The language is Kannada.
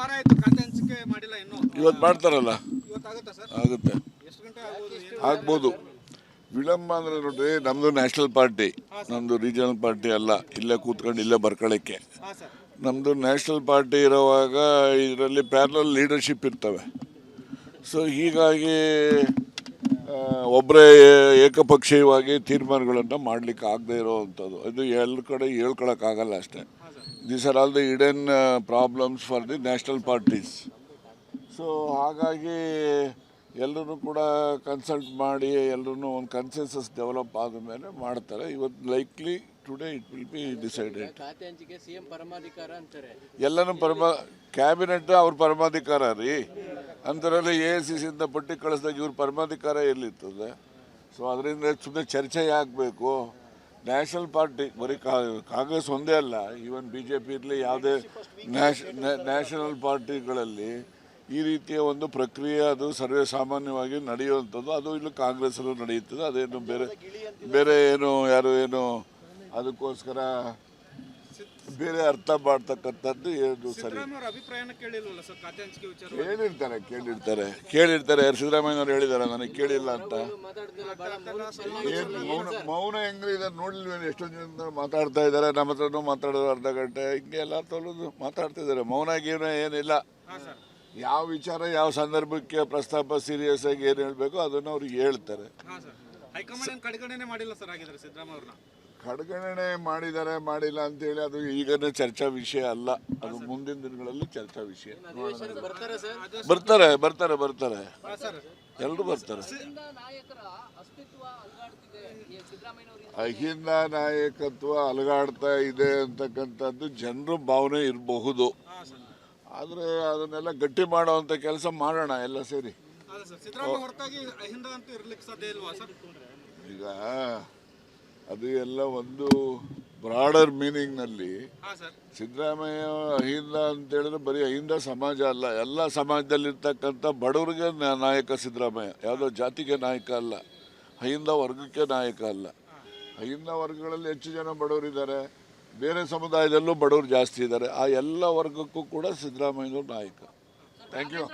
ವಾರ ಆಯ್ತು ಖಾತೆ ಹಂಚಿಕೆ ಮಾಡಿಲ್ಲ ಇನ್ನೂ. ಇವತ್ತು ಮಾಡ್ತಾರಲ್ಲ, ಇವತ್ತಾಗುತ್ತಾ ಸರ್? ಆಗುತ್ತೆ, ಎಷ್ಟು ಗಂಟೆ ಆಗ್ಬೋದು? ಆಗ್ಬೋದು. ವಿಳಂಬ ಅಂದರೆ ನೋಡ್ರಿ, ನಮ್ಮದು ನ್ಯಾಷನಲ್ ಪಾರ್ಟಿ, ನಮ್ಮದು ರೀಜನಲ್ ಪಾರ್ಟಿ ಅಲ್ಲ. ಇಲ್ಲೇ ಕೂತ್ಕೊಂಡು ಇಲ್ಲೇ ಬರ್ಕೊಳ್ಳೋಕ್ಕೆ. ಹಾಂ ಸರ್. ನಮ್ಮದು ನ್ಯಾಷನಲ್ ಪಾರ್ಟಿ ಇರುವಾಗ ಇದರಲ್ಲಿ ಪ್ಯಾರಲಲ್ ಲೀಡರ್ಶಿಪ್ ಇರ್ತವೆ. ಸೊ ಹೀಗಾಗಿ ಒಬ್ಬರೇ ಏಕಪಕ್ಷೀಯವಾಗಿ ತೀರ್ಮಾನಗಳನ್ನು ಮಾಡಲಿಕ್ಕೆ ಆಗದೆ ಇರೋವಂಥದ್ದು. ಇದು ಎಲ್ಲ ಕಡೆ ಹೇಳ್ಕೊಳಕ್ಕಾಗಲ್ಲ ಅಷ್ಟೇ. These are all the hidden problems for the national parties. So ಹಾಗಾಗಿ ಎಲ್ಲರೂ ಕೂಡ ಕನ್ಸಲ್ಟ್ ಮಾಡಿ ಎಲ್ಲರೂ ಒಂದು ಕನ್ಸೆನ್ಸಸ್ ಡೆವಲಪ್ ಆದ ಮೇಲೆ ಮಾಡ್ತಾರೆ. ಇವತ್ತು likely today it will be decided. ಎಲ್ಲನೂ ಕ್ಯಾಬಿನೆಟ್ ಅವ್ರ ಪರಮಾಧಿಕಾರ ರೀ. ಅಂಥದ್ರಲ್ಲಿ AICCಯಿಂದ ಪಟ್ಟಿ ಕಳಿಸಿದಾಗ ಇವ್ರ ಪರಮಾಧಿಕಾರ ಎಲ್ಲಿರ್ತದೆ? ಸೊ ಅದರಿಂದ ಸುಮ್ಮನೆ ಚರ್ಚೆ ಆಗಬೇಕು. ನ್ಯಾಷನಲ್ ಪಾರ್ಟಿ ಬರೀ ಕಾಂಗ್ರೆಸ್ ಒಂದೇ ಅಲ್ಲ, ಈವನ್ BJP ಇರಲಿ, ಯಾವುದೇ ನ್ಯಾಷನಲ್ ಪಾರ್ಟಿಗಳಲ್ಲಿ ಈ ರೀತಿಯ ಒಂದು ಪ್ರಕ್ರಿಯೆ ಅದು ಸರ್ವೇ ಸಾಮಾನ್ಯವಾಗಿ ನಡೆಯುವಂಥದ್ದು. ಅದು ಇಲ್ಲಿ ಕಾಂಗ್ರೆಸ್ಸಲ್ಲೂ ನಡೆಯುತ್ತದೆ. ಅದೇನು ಬೇರೆ ಏನು ಯಾರು ಏನು ಅದಕ್ಕೋಸ್ಕರ ಬೇರೆ ಅರ್ಥ ಮಾಡ್ತಕ್ಕಂಥದ್ದು ಏನು ಸರಿ. ಕೇಳಿರ್ತಾರೆ. ಸಿದ್ದರಾಮಯ್ಯನವ್ರು ಹೇಳಿದ್ದಾರೆ, ನನಗೆ ಕೇಳಿಲ್ಲ ಅಂತ. ಏನು ಮೌನ ಹೆಂಗ್ರಿ ಇದ್ದಾರೆ ನೋಡ್ಲಿಲ್ಲ? ಎಷ್ಟೊಂದು ಜನ ಮಾತಾಡ್ತಾ ಇದ್ದಾರೆ, ನಮ್ಮ ಹತ್ರನೂ ಮಾತಾಡೋದು ಅರ್ಧ ಗಂಟೆ ಹಿಂಗೆ ಎಲ್ಲ ತೊಳೆದು ಮಾತಾಡ್ತಿದ್ದಾರೆ. ಮೌನ ಏನಿಲ್ಲ. ಯಾವ ವಿಚಾರ ಯಾವ ಸಂದರ್ಭಕ್ಕೆ ಪ್ರಸ್ತಾಪ ಸೀರಿಯಸ್ ಆಗಿ ಏನು ಹೇಳಬೇಕು ಅದನ್ನು ಅವ್ರಿಗೆ ಹೇಳ್ತಾರೆ. ಕಡೆಗಣನೆ ಮಾಡಿದ್ದಾರೆ ಮಾಡಿಲ್ಲ ಅಂತೇಳಿ ಅದು ಈಗನೇ ಚರ್ಚಾ ವಿಷಯ ಅಲ್ಲ. ಅದು ಮುಂದಿನ ದಿನಗಳಲ್ಲಿ ಚರ್ಚಾ ವಿಷಯ. ಬರ್ತಾರೆ ಎಲ್ಲರೂ ಬರ್ತಾರೆ. ಅಹಿಂದ ನಾಯಕತ್ವ ಅಲುಗಾಡ್ತಾ ಇದೆ ಅಂತಕ್ಕಂಥದ್ದು ಜನರ ಭಾವನೆ ಇರಬಹುದು. ಆದರೆ ಅದನ್ನೆಲ್ಲ ಗಟ್ಟಿ ಮಾಡುವಂಥ ಕೆಲಸ ಮಾಡೋಣ ಎಲ್ಲ ಸೇರಿ. ಈಗ ಅದು ಎಲ್ಲ ಒಂದು ಬ್ರಾಡರ್ ಮೀನಿಂಗ್ನಲ್ಲಿ ಸಿದ್ದರಾಮಯ್ಯ ಅಹಿಂದ ಅಂತೇಳಿದ್ರೆ ಬರೀ ಅಹಿಂದ ಸಮಾಜ ಅಲ್ಲ, ಎಲ್ಲ ಸಮಾಜದಲ್ಲಿರ್ತಕ್ಕಂಥ ಬಡವರಿಗೆ ನಾಯಕ ಸಿದ್ದರಾಮಯ್ಯ. ಯಾವುದೋ ಜಾತಿಗೆ ನಾಯಕ ಅಲ್ಲ, ಅಹಿಂದ ವರ್ಗಕ್ಕೆ ನಾಯಕ ಅಲ್ಲ. ಅಹಿಂದ ವರ್ಗಗಳಲ್ಲಿ ಹೆಚ್ಚು ಜನ ಬಡವರಿದ್ದಾರೆ, ಬೇರೆ ಸಮುದಾಯದಲ್ಲೂ ಬಡವರು ಜಾಸ್ತಿ ಇದ್ದಾರೆ. ಆ ಎಲ್ಲ ವರ್ಗಕ್ಕೂ ಕೂಡ ಸಿದ್ದರಾಮಯ್ಯನವರು ನಾಯಕ. Thank you.